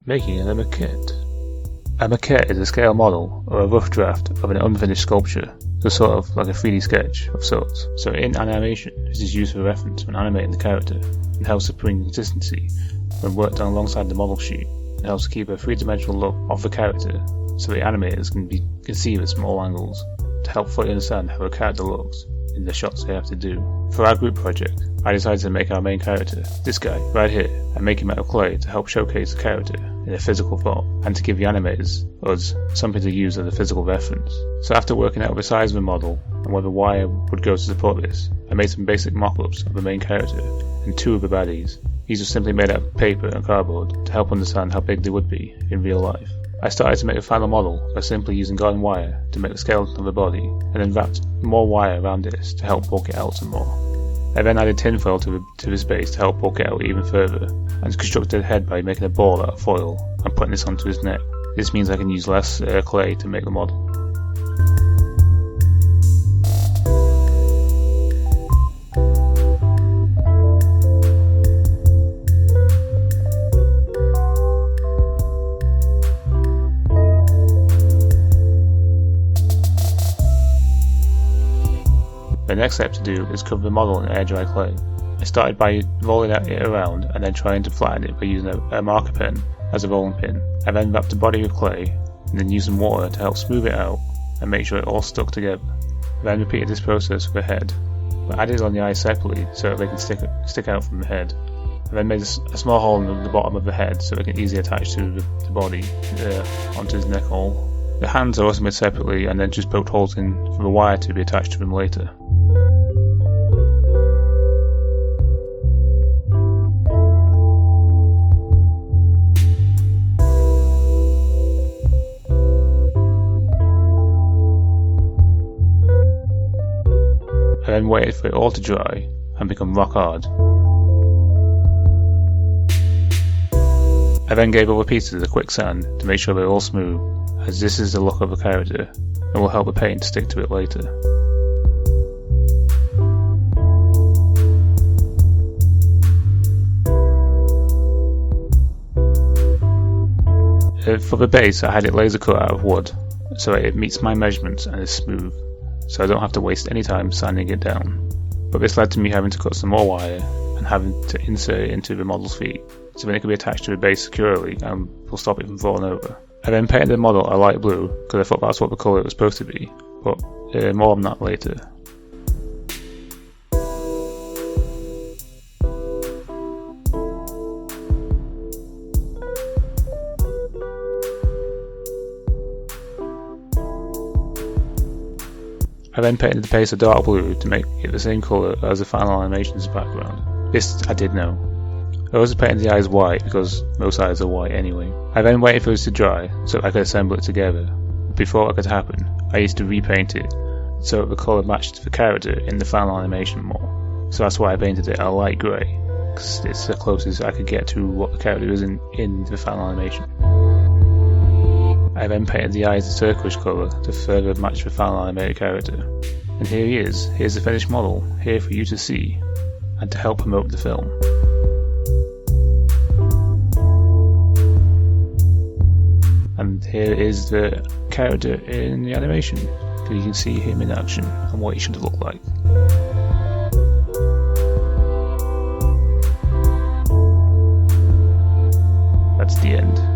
Making a maquette. A maquette is a scale model, or a rough draft, of an unfinished sculpture, so sort of like a 3D sketch of sorts. So in animation, this is used for reference when animating the character, and helps to bring consistency when worked on alongside the model sheet, and helps to keep a three-dimensional look of the character, so the animators can see it from all angles, to help fully understand how a character looks in the shots they have to do. For our group project, I decided to make our main character, this guy, right here, and make him out of clay to help showcase the character in a physical form, and to give the animators, us, something to use as a physical reference. So after working out the size of the model, and where the wire would go to support this, I made some basic mock-ups of the main character, and two of the baddies. These were simply made out of paper and cardboard, to help understand how big they would be in real life. I started to make the final model by simply using garden wire to make the skeleton of the body, and then wrapped more wire around this to help bulk it out some more. I then added tinfoil to this base to help bulk it out even further, and constructed a head by making a ball out of foil and putting this onto his neck. This means I can use less clay to make the model. The next step to do is cover the model in air dry clay. I started by rolling it around and then trying to flatten it by using a marker pen as a rolling pin. I then wrapped the body with clay and then used some water to help smooth it out and make sure it all stuck together. I then repeated this process for the head, but added on the eyes separately so that they can stick out from the head. I then made a small hole in the bottom of the head so it can easily attach to the body onto his neck hole. The hands are also made separately and then just poked holes in for the wire to be attached to them later. I then waited for it all to dry and become rock hard. I then gave all the pieces a quick sand to make sure they're all smooth, as this is the look of the character and will help the paint stick to it later. For the base, I had it laser cut out of wood so it meets my measurements and is smooth, so I don't have to waste any time sanding it down. But this led to me having to cut some more wire and having to insert it into the model's feet, so then it can be attached to the base securely and will stop it from falling over. I then painted the model a light blue because I thought that's what the colour it was supposed to be, but more on that later. I then painted the base a dark blue to make it the same colour as the final animation's background. This I did know. I also painted the eyes white because most eyes are white anyway. I then waited for it to dry so I could assemble it together. Before that could happen, I used to repaint it so that the colour matched the character in the final animation more. So that's why I painted it a light grey, because it's the closest I could get to what the character is in the final animation. I then painted the eyes a turquoise colour to further match the final animated character. And here he is, here's the finished model, here for you to see, and to help promote the film. And here is the character in the animation, so you can see him in action and what he should look like.